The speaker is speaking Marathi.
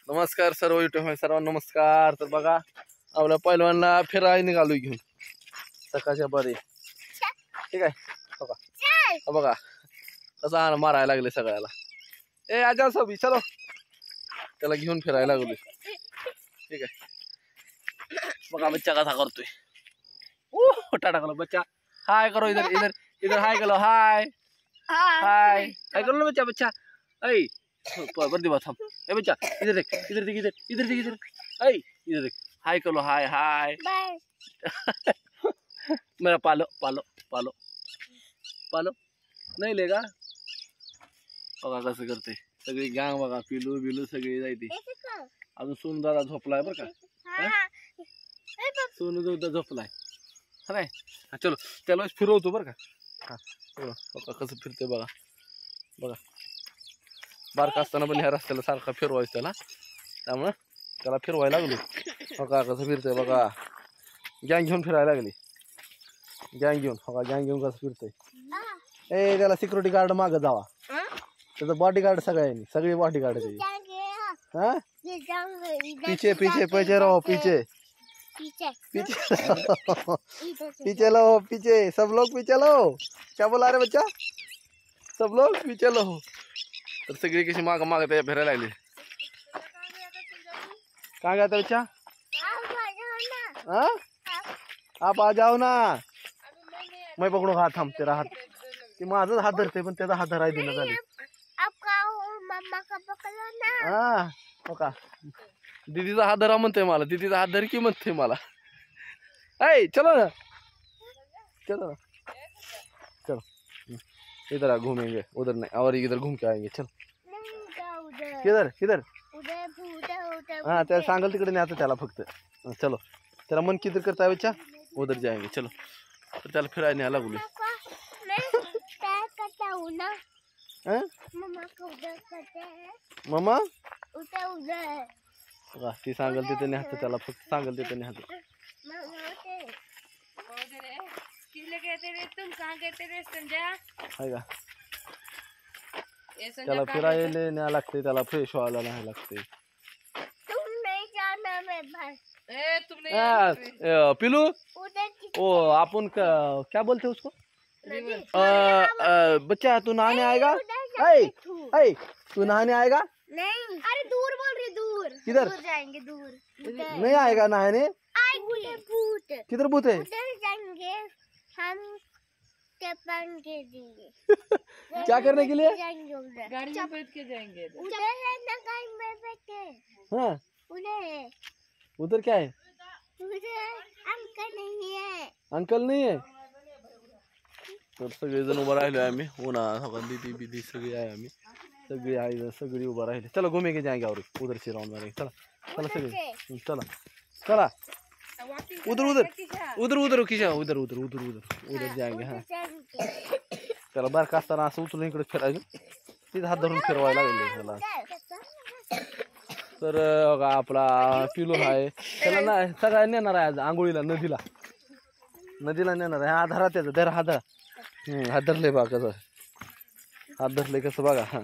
नमस्कार सर्व युट्यूब सर्वांना नमस्कार। तर बघा आपल्या पहिलवानला फिरायला निघालो घेऊन सकाळच्या बरे ठीक आहे। बघा कसा मारायला लागले सगळ्याला। ए आजा सभी चलो त्याला घेऊन फिरायला लागलो ठीक आहे। बघा बच्चा कसा करतोय टाटा करो बच्चा हाय करो इधर इधर इधर हाय करो हाय हाय हाय करो ना बच्चा बच्चा ऐ पर दे बात हम ए बच्चा इधर देख इधर देख इधर इधर देख इधर ऐ इधर देख हाय करो हाय हाय मेरा पालो पालो पालो पालो नहीं लेगा। बघा कसं करते सगळी गँग बघा पिलू बिलू सगळी जायती। अजून सोनू दादा झोपलाय बरं का सोनू दादा झोपलाय नाही चलो त्याला फिरवतो बरं का। बघा कसं फिरते बघा बघा बारका असताना पण ह्या रस्त्याला सारखा फिरवायचं त्याला त्यामुळं त्याला फिरवायला लागलो। बघा कसं फिरतंय बघा गँग घेऊन फिरायला लागली गँग घेऊन बघा गँग घेऊन कसं फिरतंय। ए त्याला सिक्युरिटी गार्ड मागं जावा त्याचं बॉडीगार्ड सगळी बॉडीगार्ड त्याची हाँ पीछे पीछे पीछे रहो पीछे पीछे पीछे लो पीछे सब लोग पीछे लो क्या बोला रे बच्चा सब लोग पीछे लो। तर सगळी कशी माग माग त्या फिरायला लागली। कहाँ गया था बच्चा हाँ आप आ जाओ ना मैं पकडू हात हम तेरा हात ती माझाच हात धरते पण त्याचा हात धराय देणं झाली। हाँ हो का दीदीचा हात धरा म्हणते मला दीदीचा हात धर की म्हणते मला ऐ चलो ना चलो ना चलो इधर आ घूमेंगे उधर नहीं और इधर घूम के आएंगे चलो किधर किधर हाँ त्याला सांगल तिकडे नाही आता त्याला फक्त चलो त्याला मन किधर करता है बच्चा उधर जाएंगे चलो। तर त्याला फिरायला न्यायला लागलो मम्मा ती सांगल तिथे न्यायचं त्याला फक्त सांगल तिथे न्यायचं। आहे का त्याला फिरायला न्याय लागते त्याला फ्रेश व्हायला न्याय लागते। पिलू ओ अपन क्या बोलते उसको बच्चा तू नहाने आएगा ऐ तू नहाने आएगा नहीं अरे दूर बोल रही दूर किधर दूर जाएंगे दूर नहीं आएगा नहाने भूत किधर भूत है उधर जाएंगे हम चपन के लिए क्या करने के लिए जाएंगे उधर गाड़ी में बैठ के जाएंगे उधर है ना गाड़ी में बैठे हाँ उधर है उधर क्या है उधर अंकल नहीं है अंकल नहीं है। तर सगळेजण उभं राहिलो आम्ही उन्हा दीदी बिदी सगळी आहे आम्ही सगळी आई सगळी उभं राहिले। चला घूमेंगे जाएंगे और उधर से राउंड मारेंगे चला चला सगळे चला चला उधर उधर उधर उधर खिचा उधर उधर उधर उधर उधर जाएंगे हाँ त्याला बारका असताना असं उचलून इकडे फिरायचं तिथे हात धरून फिरवायला लागले त्याला। तर बघा आपला पिलू आहे त्याला ना सगळ्या नेणार आहे आज आंघोळीला नदीला नदीला नेणार आहे। हा धरा त्याचा धरा हा धरा हात धरले बघा कसं हात धरले कसं बघा हा